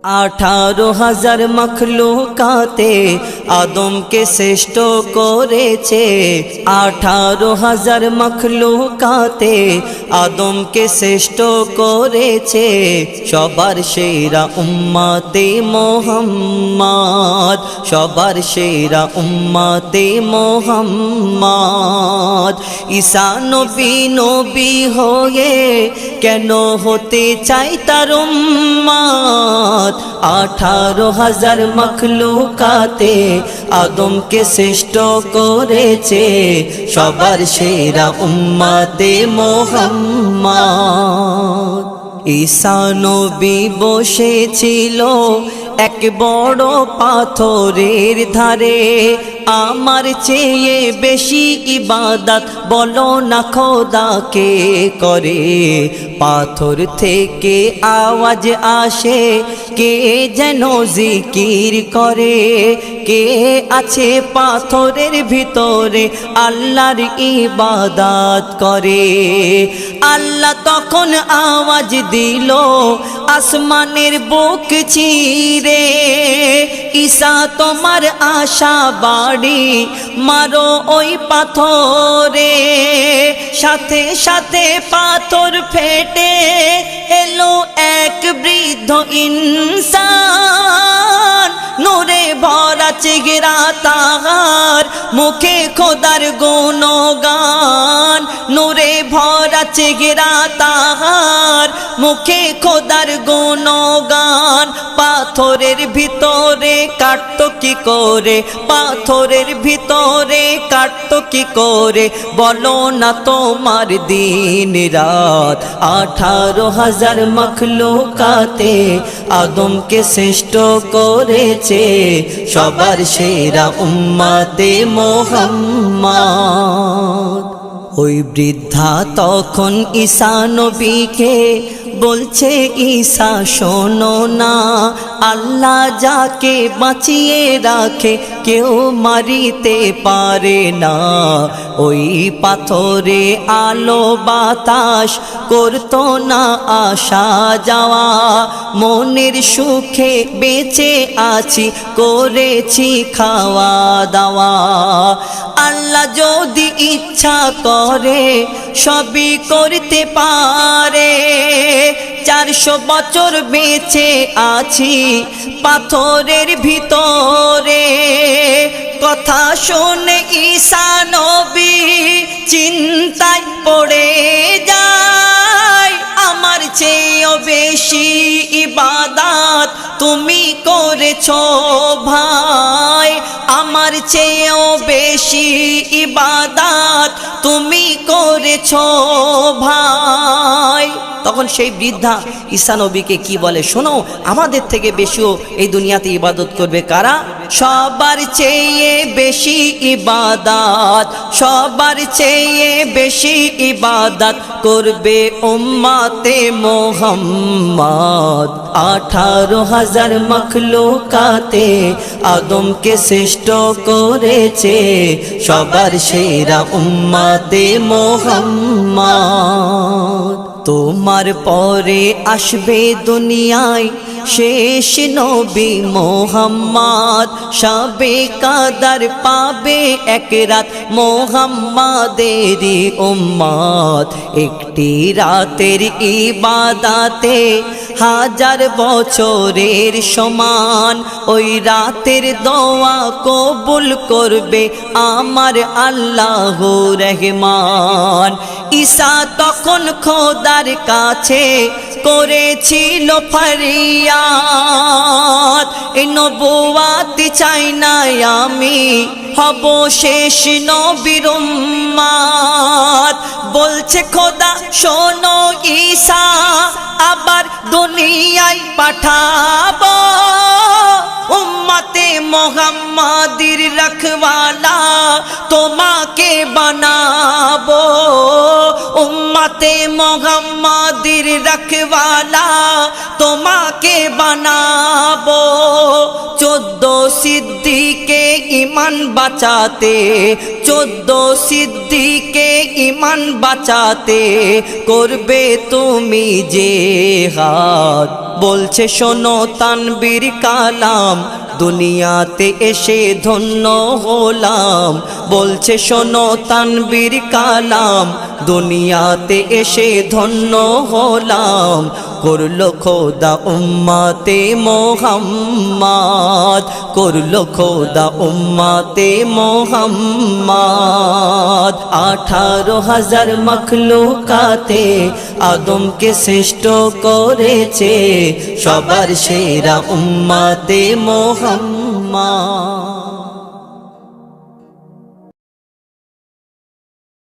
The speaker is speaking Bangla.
18,000 মখলুকাতে আদমকে শ্রেষ্ঠ করেছে। 18,000 মখলুকাতে আদমকে শ্রেষ্ঠ করেছে। সবার সেরা উম্মতে মুহাম্মদ, সবার সেরা উম্মতে মুহাম্মদ। ঈসা নবী নবী হয়ে কেন হতে চাই তার উম্মত। 18,000 মখলুকাতে আদমকে শ্রেষ্ঠ করেছে। সবার সেরা উম্মতে মুহাম্মদ। ঈসা নবী বসেছিল এক বড় পাথরের ধারে। আমার চেয়ে বেশি ইবাদত বলো না খোদাকে করে। পাথর থেকে আওয়াজ আসে, কে যেন জিকির করে। কে আছে পাথরের ভিতরে আল্লাহর ইবাদত করে। আল্লাহ তখন আওয়াজ দিল আসমানের বুক চিরে, ঈসা তোমার আশা বাড়ি মারো ওই পাথরে। সাথে সাথে পাথর ফেটে এলো এক বৃদ্ধ ইনসান। নূরে ভরা চেহারা তাহার, মুখে খোদার গুণগান। নূরে ভরা চেহারা তাহার, মুখে খোদার গুণগান। পাথরের ভিতরে কাটতো কি করে, পাথরের ভিতরে কাটতো কি করে, বলো না তোমার দিন রাত। 18,000 মখলুকাতে আদমকে শ্রেষ্ঠ করেছে। সবার সেরা উম্মতে মুহাম্মদ। ওই বৃদ্ধা তখন ঈসা নবীকে বলছে, ঈসা শোনো না, আল্লাহ যাকে বাঁচিয়ে রাখে কেউ মারিতে পারে না। ওই পাথরে আলো বাতাস করতো না আসা যাওয়া। মনের সুখে বেঁচে আছি, করেছি খাওয়া দাওয়া। আল্লাহ যদি ইচ্ছা করে সবই করতে পারে। 400 বছর বেঁচে আছি পাথরের ভিতরে। কথা শুনে ঈসা নবী চিন্তায় পড়ে যায়। আমার চেয়েও বেশি ইবাদত তুমি করেছো ভাই। আমার চেয়েও বেশি ইবাদত তুমি করেছো ভাই। তখন সেই বৃদ্ধা ঈসা নবীকে কি বলে, শোনো, আমাদের থেকে বেশিও এই দুনিয়াতে ইবাদত করবে কারা? সবার চেয়ে বেশি ইবাদত, সবার চেয়ে বেশি ইবাদত করবে উম্মতে মুহাম্মদ। 18,000 মখলুকাতে আদমকে শ্রেষ্ঠ করেছে। সবার সেরা উম্মতে মুহাম্মদ। তোমার পরে আসবে দুনিয়ায় শেষ নবী মুহাম্মদ। শবে কাদর পাবে এক রাত মুহাম্মাদেরই উম্মত। একটি রাতের ইবাদতে 1000 বছরের সমান। ওই রাতের দোয়া কবুল করবে আমার আল্লাহ রহমান। ঈসা তখন খোদার কাছে করেছিল ফরিয়াদ, এই নবুয়াত চাই না আমি হব শেষ নবীর উম্মত। বলছে খোদা শোনো ঈসা, আবার দুনিয়ায় পাঠাবো উম্মতে মুহাম্মাদির রখওয়ালা তোমাকে বানাবো। উম্মতে মুহাম্মাদির রখওয়ালা তোমাকে বানাবো। 14 সিদ্দিকে ইমান বাঁচাতে, 14 সিদ্দিকে ইমান বাঁচাতে করবে তুমি জিহাদ। বলছে শোনো তানবীর কালাম, দুনিয়াতে এসে ধন্য হলাম। বলছে শোনো তানবীর কালাম, দুনিয়াতে এসে ধন্য হলাম। করলো খোদা উম্মতে মোহাম্মদ, করলো খোদা উম্মতে মোহাম্মদ। 18,000 মখলুকাতে আদমকে শ্রেষ্ঠ করেছে, সবার সেরা উম্মতে মোহাম্মদ।